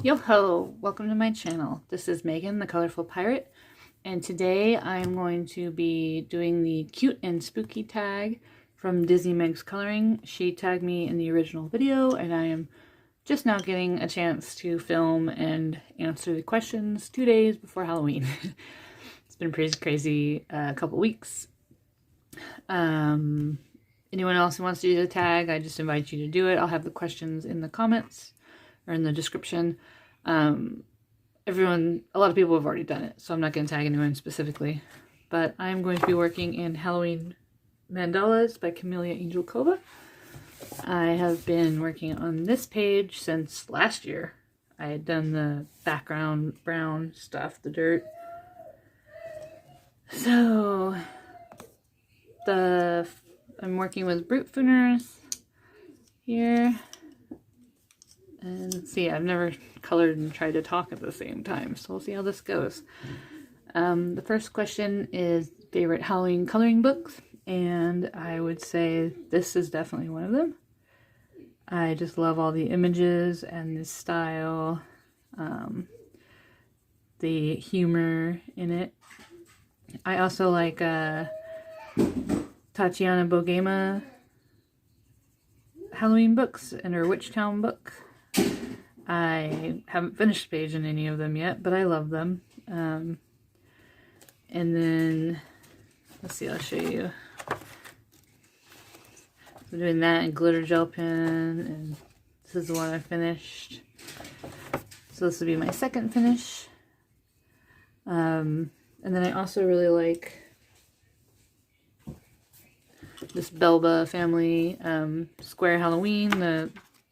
Yo-ho! Welcome to my channel. This is Megan, the Colorful Pirate, and today I'm going to be doing the cute and spooky tag from Disney Meg's Coloring. She tagged me in the original video, and I am just now getting a chance to film and answer the questions 2 days before Halloween. It's been a pretty crazy couple weeks. Anyone else who wants to do the tag, I just invite you to do it. I'll have the questions in the comments or in the description. A lot of people have already done it, so I'm not going to tag anyone specifically. But I'm going to be working in Halloween Mandalas by Camellia Angelkova. I have been working on this page since last year. I had done the background brown stuff, the dirt. So, I'm working with Brute Fooners here. And let's see, I've never colored and tried to talk at the same time, so we'll see how this goes. The first question is favorite Halloween coloring books, and I would say this is definitely one of them. I just love all the images and the style, the humor in it. I also like Tatiana Bogema Halloween books and her Witchtown book. I haven't finished page in any of them yet, but I love them. And then, let's see, I'll show you. I'm doing that in glitter gel pen, and this is the one I finished. So this will be my second finish. And then I also really like this Belba family square Halloween.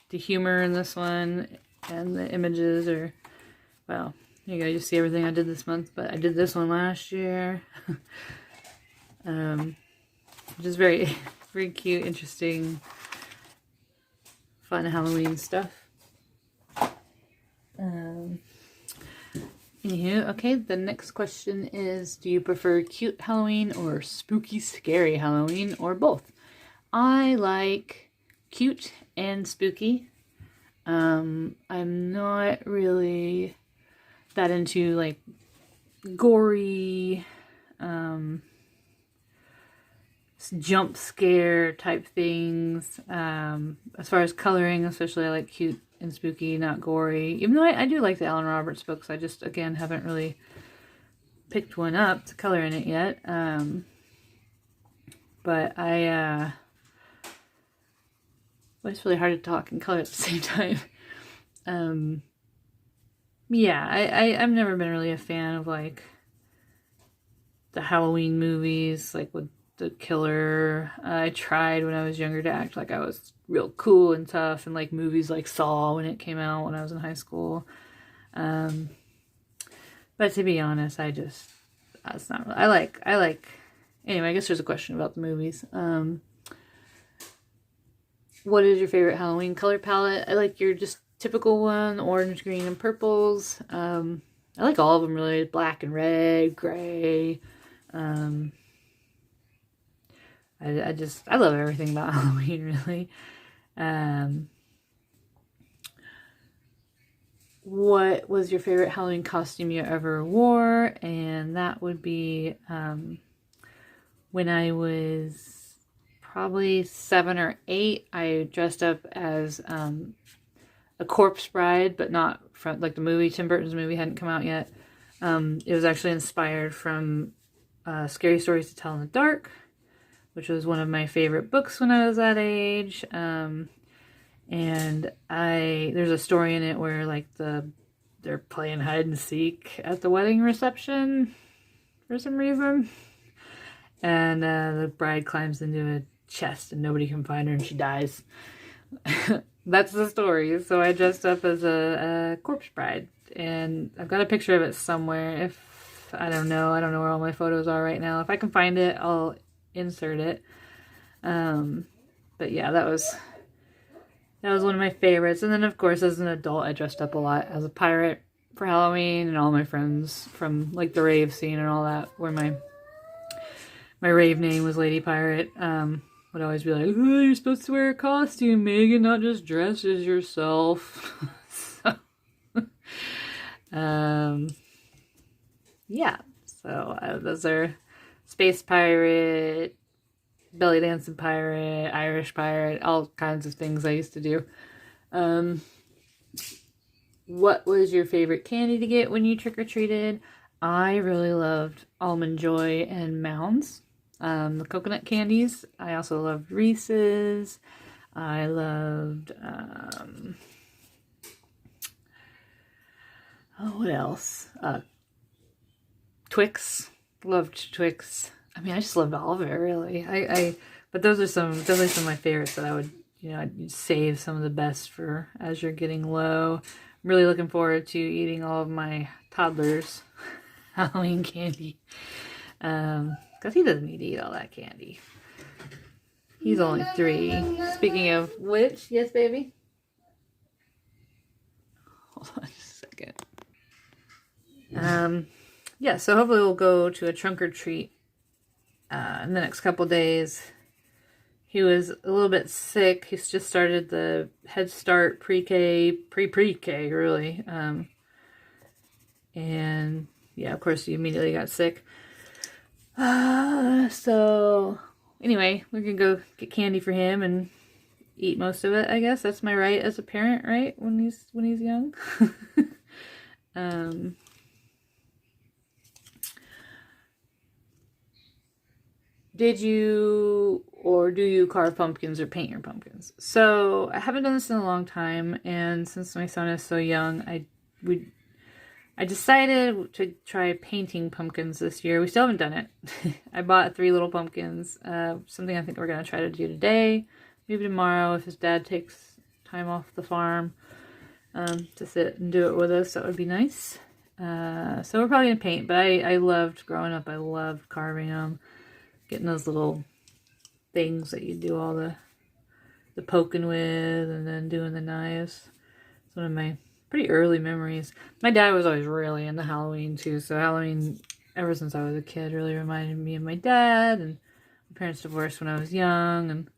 The humor in this one and the images are, well, you go, you see everything I did this month, but I did this one last year. Just very, very cute, interesting, fun Halloween stuff. Anywho, okay, the next question is, do you prefer cute Halloween or spooky, scary Halloween, or both? I like cute and spooky. I'm not really that into like gory, jump scare type things. As far as coloring, especially, I like cute and spooky, not gory. Even though I do like the Alan Roberts books, I just, again, haven't really picked one up to color in it yet. But well, it's really hard to talk and color at the same time. Yeah, I've never been really a fan of like the Halloween movies, like with the killer. I tried when I was younger to act like I was real cool and tough, and like movies like Saw when it came out when I was in high school. But to be honest, that's not really, I like, anyway, I guess there's a question about the movies. What is your favorite Halloween color palette? I like your just typical one, orange, green, and purples. I like all of them really, black and red, gray. I love everything about Halloween, really. What was your favorite Halloween costume you ever wore? And that would be when I was probably 7 or 8, I dressed up as a corpse bride, but not from like the movie. Tim Burton's movie hadn't come out yet. It was actually inspired from Scary Stories to Tell in the Dark, which was one of my favorite books when I was that age. And there's a story in it where like they're playing hide and seek at the wedding reception for some reason. And the bride climbs into a chest and nobody can find her and she dies. That's the story. So I dressed up as a corpse bride, and I've got a picture of it somewhere. I don't know where all my photos are right now. If I can find it, I'll insert it. But yeah, that was one of my favorites. And then of course, as an adult, I dressed up a lot as a pirate for Halloween, and all my friends from like the rave scene and all that, where my rave name was Lady Pirate, would always be like, oh, you're supposed to wear a costume, Megan, not just dress as yourself. So, Yeah, so those are Space Pirate, Belly Dancing Pirate, Irish Pirate, all kinds of things I used to do. What was your favorite candy to get when you trick-or-treated? I really loved Almond Joy and Mounds, the coconut candies. I also loved Reese's. I loved, what else? Twix. Loved Twix. I mean, I just loved all of it, really. But those are definitely some of my favorites that I would, I'd save some of the best for as you're getting low. I'm really looking forward to eating all of my toddler's Halloween candy. Because he doesn't need to eat all that candy. He's only 3. Speaking of which, yes, baby? Hold on just a second. Yeah, so hopefully we'll go to a trunk or treat in the next couple days. He was a little bit sick. He's just started the Head Start pre-K, really. And yeah, of course, he immediately got sick. So anyway, we're gonna go get candy for him and eat most of it, I guess. That's my right as a parent, right? When he's young. Did you or do you carve pumpkins or paint your pumpkins? So I haven't done this in a long time, and since my son is so young, I decided to try painting pumpkins this year. We still haven't done it. I bought 3 little pumpkins. Something I think we're gonna try to do today, maybe tomorrow if his dad takes time off the farm to sit and do it with us. That would be nice. So we're probably gonna paint, but I loved growing up. I loved carving them. Getting those little things that you do all the poking with and then doing the knives. It's one of my pretty early memories. My dad was always really into Halloween too, so Halloween, ever since I was a kid, really reminded me of my dad. And my parents divorced when I was young and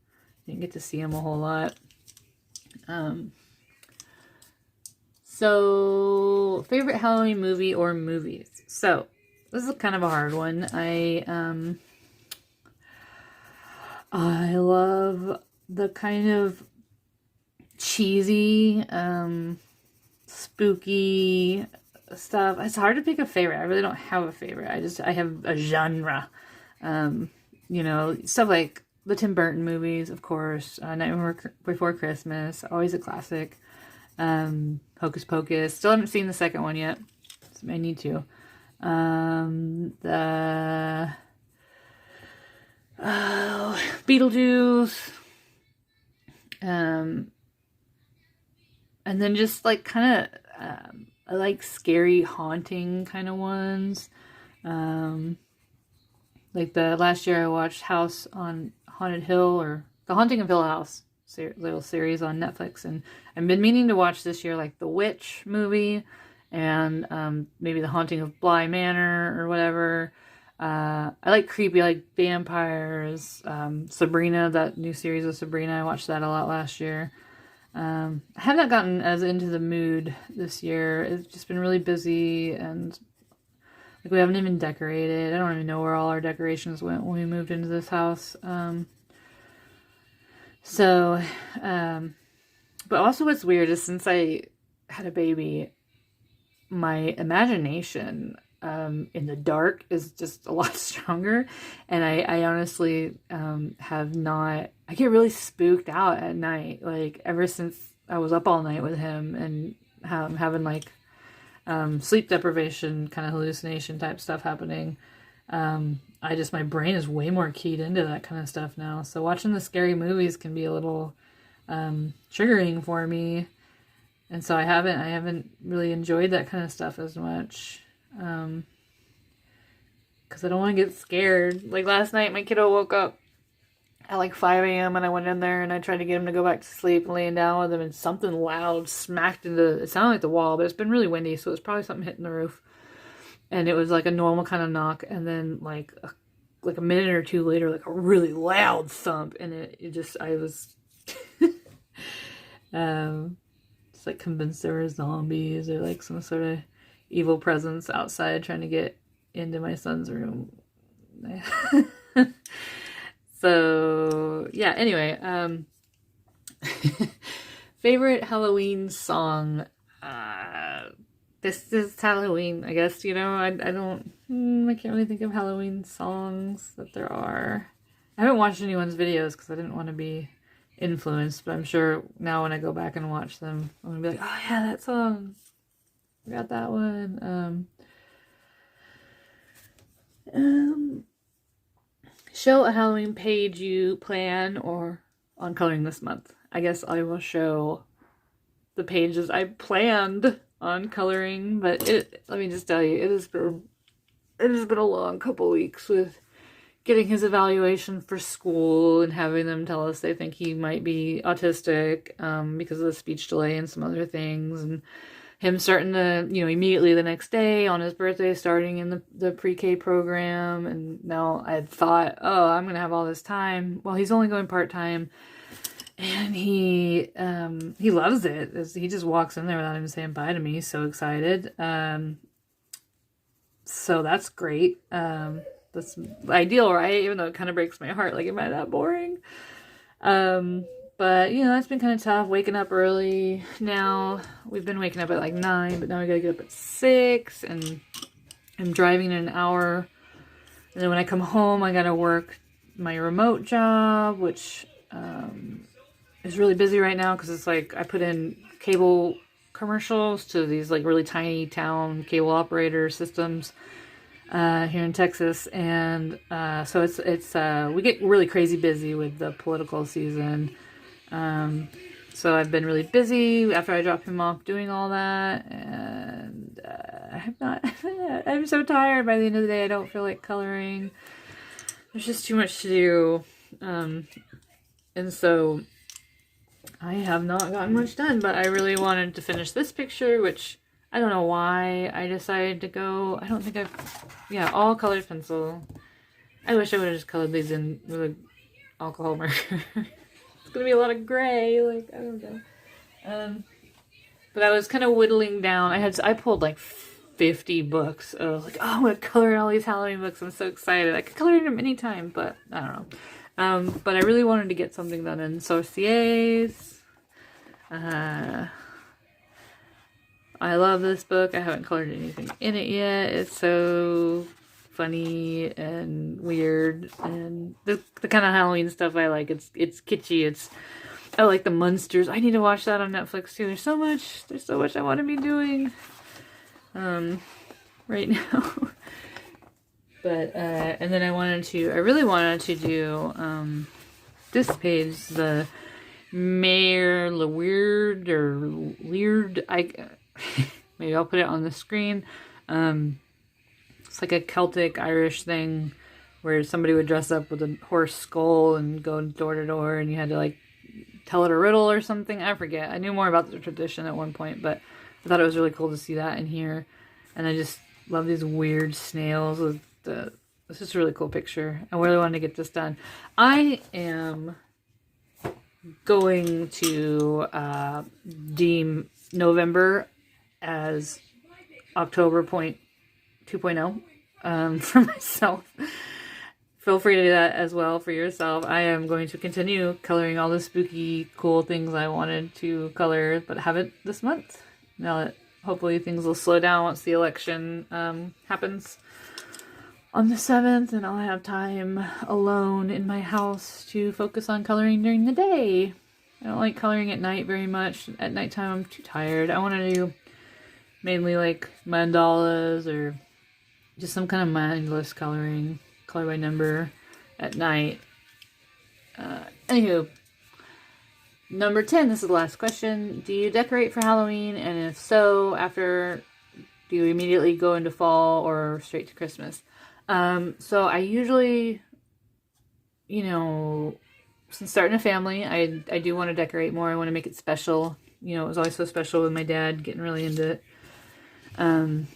didn't get to see him a whole lot. So, favorite Halloween movie or movies? So, this is kind of a hard one. I love the kind of cheesy, spooky stuff. It's hard to pick a favorite. I really don't have a favorite. I have a genre. Stuff like the Tim Burton movies, of course. Nightmare Before Christmas, always a classic. Hocus Pocus. Still haven't seen the second one yet. So I need to. Beetlejuice. And then just like kind of I like scary haunting kind of ones. Like the last year I watched House on Haunted Hill, or The Haunting of Hill House, little series on Netflix, and I've been meaning to watch this year like the Witch movie and maybe The Haunting of Bly Manor or whatever. I like creepy, I like vampires. Sabrina, that new series of Sabrina, I watched that a lot last year. I have not gotten as into the mood this year. It's just been really busy, and like we haven't even decorated. I don't even know where all our decorations went when we moved into this house. But also what's weird is since I had a baby, my imagination in the dark is just a lot stronger, and I honestly have not. I get really spooked out at night, like ever since I was up all night with him and having like sleep deprivation, kind of hallucination type stuff happening. My brain is way more keyed into that kind of stuff now. So watching the scary movies can be a little triggering for me, and so I haven't really enjoyed that kind of stuff as much. Because I don't want to get scared. Like last night, my kiddo woke up at like 5 a.m. and I went in there and I tried to get him to go back to sleep and laying down with him, and something loud smacked into, it sounded like the wall, but it's been really windy, so it was probably something hitting the roof. And it was like a normal kind of knock, and then like a minute or two later, like a really loud thump, and I was just like convinced there were zombies or like some sort of evil presence outside trying to get into my son's room. So yeah, anyway, favorite Halloween song. This is Halloween, I guess. You know, I can't really think of Halloween songs that there are. I haven't watched anyone's videos because I didn't want to be influenced, but I'm sure now when I go back and watch them, I'm gonna be like, oh yeah, that song. I got that one. Show a Halloween page you plan or on coloring this month. I guess I will show the pages I planned on coloring, but let me just tell you, it has been a long couple weeks with getting his evaluation for school and having them tell us they think he might be autistic because of the speech delay and some other things, and him starting to, you know, immediately the next day on his birthday, starting in the pre-K program. And now I thought, oh, I'm going to have all this time. Well, he's only going part-time. And he loves it. He just walks in there without even saying bye to me. He's so excited. So that's great. That's ideal, right? Even though it kind of breaks my heart. Like, am I that boring? But, you know, that's been kind of tough, waking up early now. We've been waking up at like 9, but now we gotta get up at 6, and I'm driving in an hour. And then when I come home, I gotta work my remote job, which is really busy right now because it's like I put in cable commercials to these like really tiny town cable operator systems here in Texas. And so it's we get really crazy busy with the political season. So I've been really busy after I drop him off doing all that, and I'm so tired by the end of the day. I don't feel like coloring. There's just too much to do. And so I have not gotten much done, but I really wanted to finish this picture, which I don't know why I decided to go. I don't think all colored pencil. I wish I would have just colored these in with an alcohol marker. It's gonna be a lot of gray, like, I don't know. But I was kind of whittling down. I pulled like 50 books. I was like, oh, I'm gonna color in all these Halloween books. I'm so excited. I could color in them anytime, but I don't know. But I really wanted to get something done in Sorciers. I love this book. I haven't colored anything in it yet. It's so funny and weird, and the kind of Halloween stuff I like. It's kitschy. I like the Munsters. I need to watch that on Netflix too. There's so much I want to be doing right now. But and then I really wanted to do this page, the Mayor Weird or Weird. Maybe I'll put it on the screen. It's like a Celtic Irish thing where somebody would dress up with a horse skull and go door to door, and you had to like tell it a riddle or something. I forget. I knew more about the tradition at one point, but I thought it was really cool to see that in here. And I just love these weird snails. It's just a really cool picture. I really wanted to get this done. I am going to deem November as October 2.0 for myself. Feel free to do that as well for yourself. I am going to continue coloring all the spooky, cool things I wanted to color, but haven't this month. Now that hopefully things will slow down once the election happens on the 7th, and I'll have time alone in my house to focus on coloring during the day. I don't like coloring at night very much. At nighttime, I'm too tired. I want to do mainly like mandalas or just some kind of mindless coloring, color by number at night. Anywho, number 10, this is the last question. Do you decorate for Halloween? And if so, do you immediately go into fall or straight to Christmas? So I usually, since starting a family, I do want to decorate more. I want to make it special. It was always so special with my dad getting really into it. And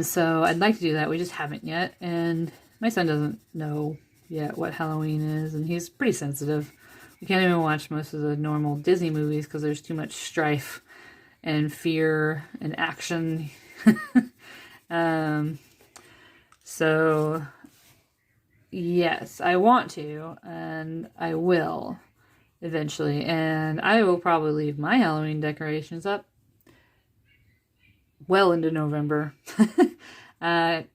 so I'd like to do that. We just haven't yet. And my son doesn't know yet what Halloween is, and he's pretty sensitive. We can't even watch most of the normal Disney movies because there's too much strife and fear and action. So yes, I want to, and I will eventually, and I will probably leave my Halloween decorations up well into November.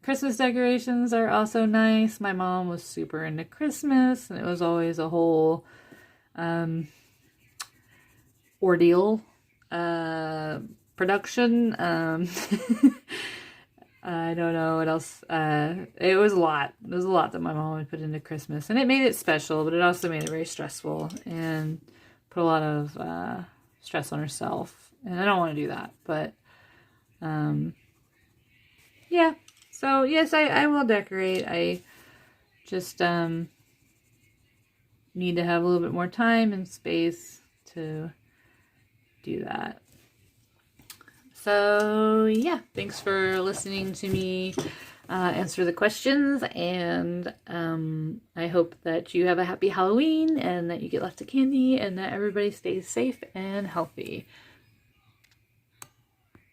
Christmas decorations are also nice. My mom was super into Christmas, and it was always a whole ordeal production. I don't know what else. It was a lot. It was a lot that my mom would put into Christmas, and it made it special, but it also made it very stressful and put a lot of stress on herself. And I don't want to do that, but yeah. So yes, I will decorate. I just need to have a little bit more time and space to do that. So yeah, thanks for listening to me answer the questions, and I hope that you have a happy Halloween and that you get lots of candy and that everybody stays safe and healthy.